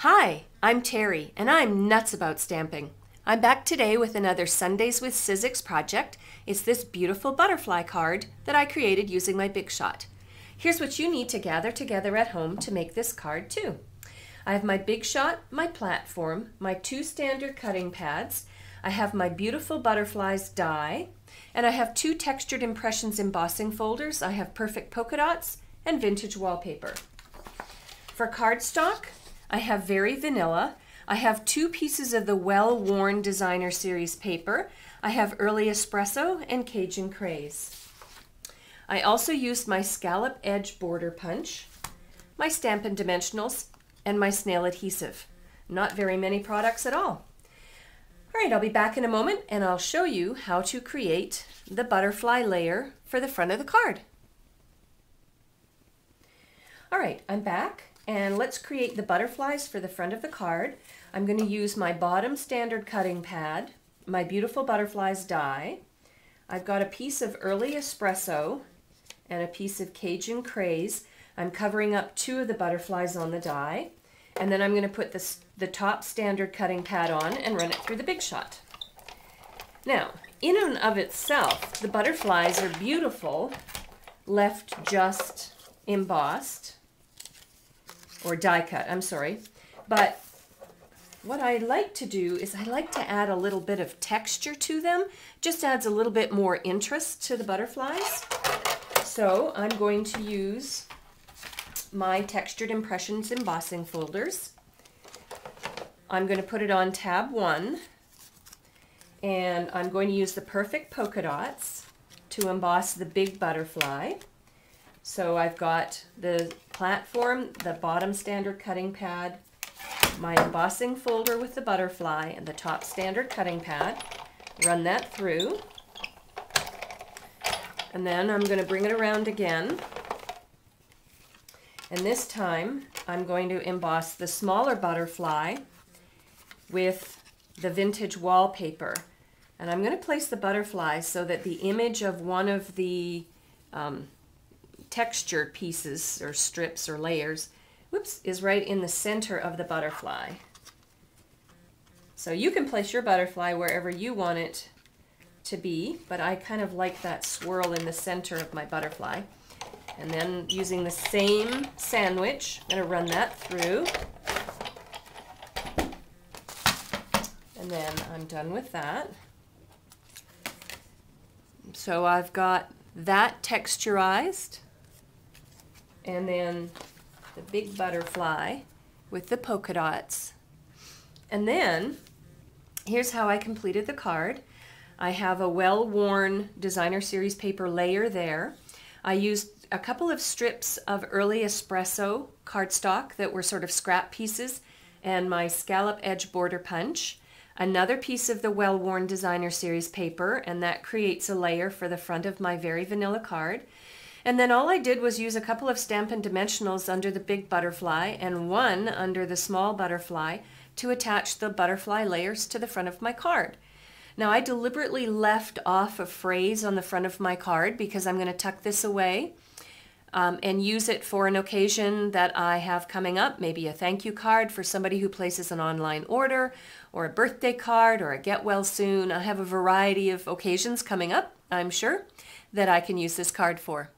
Hi, I'm Terry, and I'm nuts about stamping. I'm back today with another Sundays with Sizzix project. It's this beautiful butterfly card that I created using my Big Shot. Here's what you need to gather together at home to make this card too. I have my Big Shot, my platform, my 2 standard cutting pads, I have my beautiful butterflies die, and I have 2 textured impressions embossing folders. I have perfect polka dots and vintage wallpaper. For cardstock, I have Very Vanilla. I have 2 pieces of the well-worn Designer Series paper. I have Early Espresso and Cajun Craze. I also used my scallop edge border punch, my Stampin' Dimensionals, and my snail adhesive. Not very many products at all. All right, I'll be back in a moment and I'll show you how to create the butterfly layer for the front of the card. All right, I'm back. And let's create the butterflies for the front of the card. I'm going to use my bottom standard cutting pad, my beautiful butterflies die. I've got a piece of Early Espresso and a piece of Cajun Craze. I'm covering up 2 of the butterflies on the die. And then I'm going to put the top standard cutting pad on and run it through the Big Shot. Now, in and of itself, the butterflies are beautiful, left just embossed. Or die cut, I'm sorry. But what I like to do is I like to add a little bit of texture to them. Just adds a little bit more interest to the butterflies. So I'm going to use my Textured Impressions embossing folders. I'm going to put it on tab 1. And I'm going to use the Perfect Polka Dots to emboss the big butterfly. So I've got the platform, the bottom standard cutting pad, my embossing folder with the butterfly, and the top standard cutting pad. Run that through. And then I'm going to bring it around again. And this time I'm going to emboss the smaller butterfly with the vintage wallpaper. And I'm going to place the butterfly so that the image of one of the textured pieces or strips or layers, is right in the center of the butterfly. So you can place your butterfly wherever you want it to be, but I kind of like that swirl in the center of my butterfly. And then using the same sandwich, I'm going to run that through. And then I'm done with that. So I've got that texturized. And then the big butterfly with the polka dots. And then here's how I completed the card. I have a well-worn Designer Series paper layer there. I used a couple of strips of Early Espresso cardstock that were sort of scrap pieces and my scallop edge border punch. Another piece of the well-worn Designer Series paper, and that creates a layer for the front of my Very Vanilla card. And then all I did was use a couple of Stampin' Dimensionals under the big butterfly and one under the small butterfly to attach the butterfly layers to the front of my card. Now I deliberately left off a phrase on the front of my card because I'm going to tuck this away and use it for an occasion that I have coming up, maybe a thank you card for somebody who places an online order, or a birthday card, or a get well soon. I have a variety of occasions coming up, I'm sure, that I can use this card for.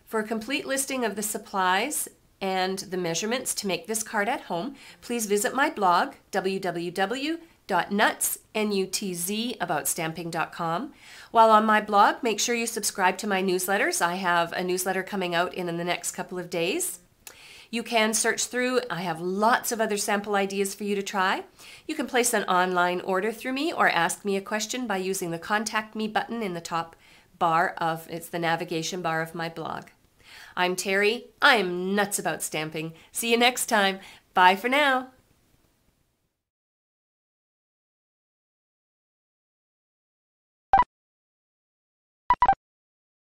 For a complete listing of the supplies and the measurements to make this card at home, please visit my blog, www.nutzaboutstamping.com. While on my blog, make sure you subscribe to my newsletters. I have a newsletter coming out in the next couple of days. You can search through. I have lots of other sample ideas for you to try. You can place an online order through me or ask me a question by using the Contact Me button in the top bar of, it's the navigation bar of my blog. I'm Terry. I'm nuts about stamping. See you next time. Bye for now.